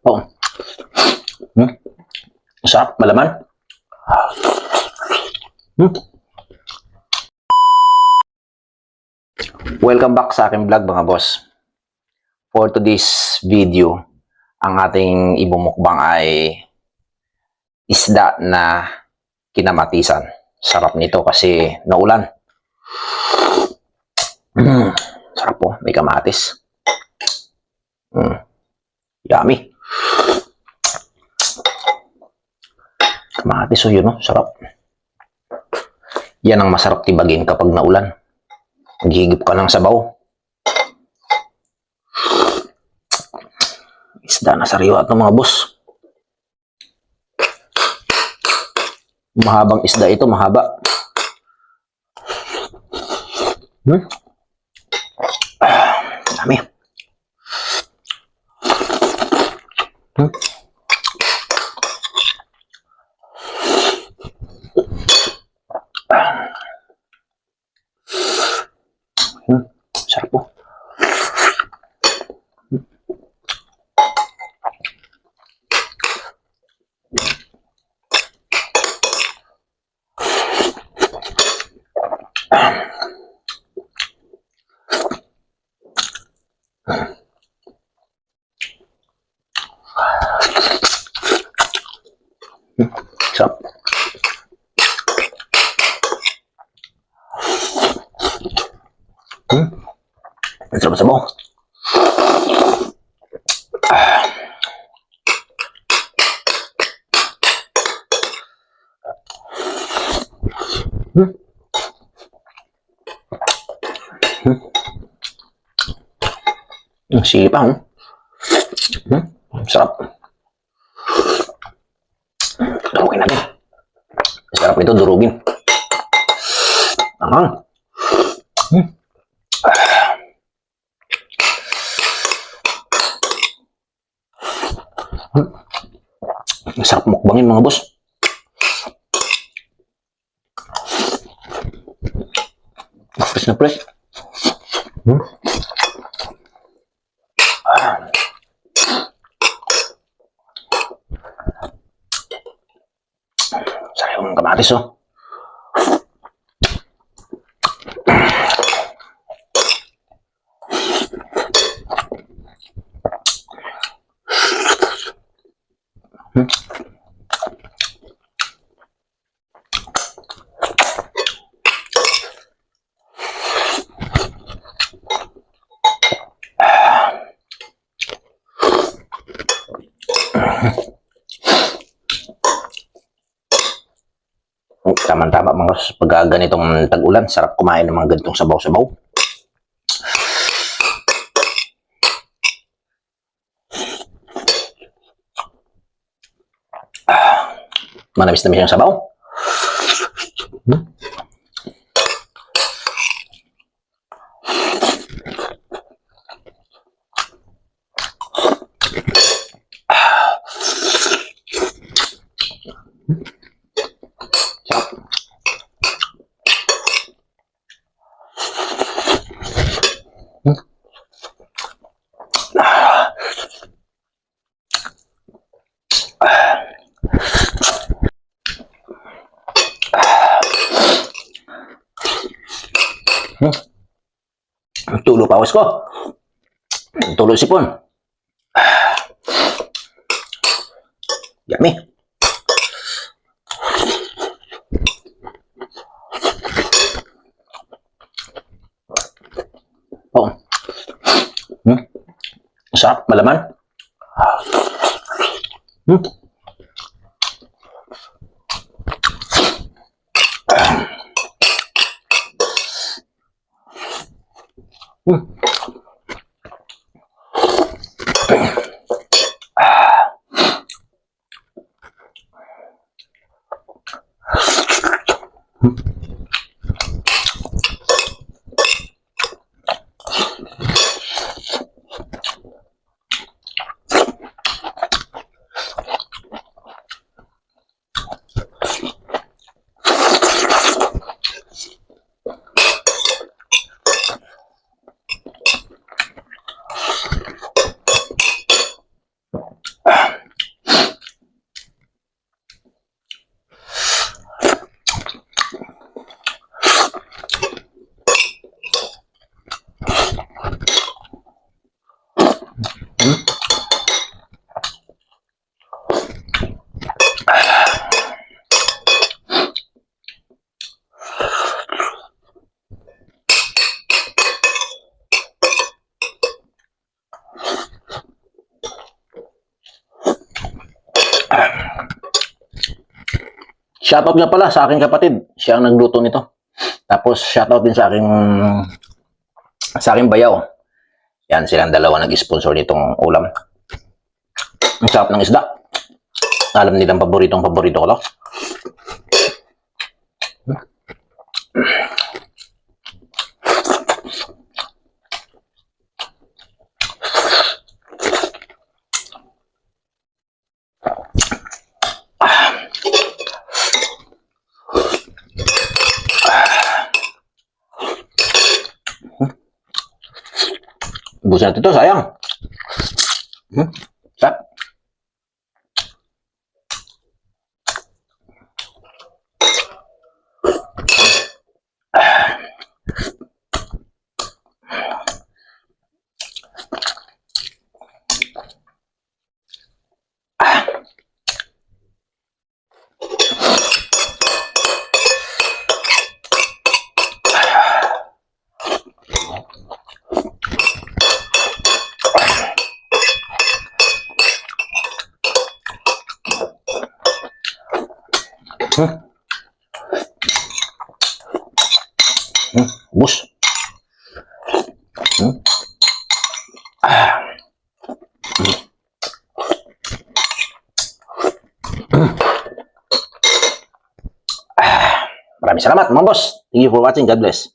Oh. Sarap, malaman. Welcome back sa aking vlog mga boss. For today's video, ang ating ibumukbang ay isda na kinamatisan. Sarap nito kasi naulan. Sarap po, may kamatis. Yummy. Kamatis, yun, no? Sarap. Yan ang masarap tibagin kapag naulan. Maghigip ka ng sabaw. Isda na sariwa ito mga boss. Mahabang isda ito, mahaba. Dami. Sarap po. Sarap. Sarap sabaw. Sili pa, sarap. Durugin natin. Sarap nito, durugin. Anghang. Sarap mukbangin mga boss. Fresh na fresh. Sayang kamatis, Tama-tama mga pag ganitong tag-ulan, sarap kumain ng mga ganitong sabaw-sabaw. Manamis-namis yung sabaw. Tulo pawas ko. Tulo sipon. Yummy. Oh. Sarap, malaman. Shoutout nga pala sa aking kapatid. Siya ang nagluto nito. Tapos shoutout din sa aking bayaw. Yan, silang dalawa nag-sponsor nitong ulam. Ang sarap ng isda. Alam nilang paborito ko to. Busan natin ito, sayang. Sarap. Bus. Maraming salamat mga boss. Thank you for watching. God bless.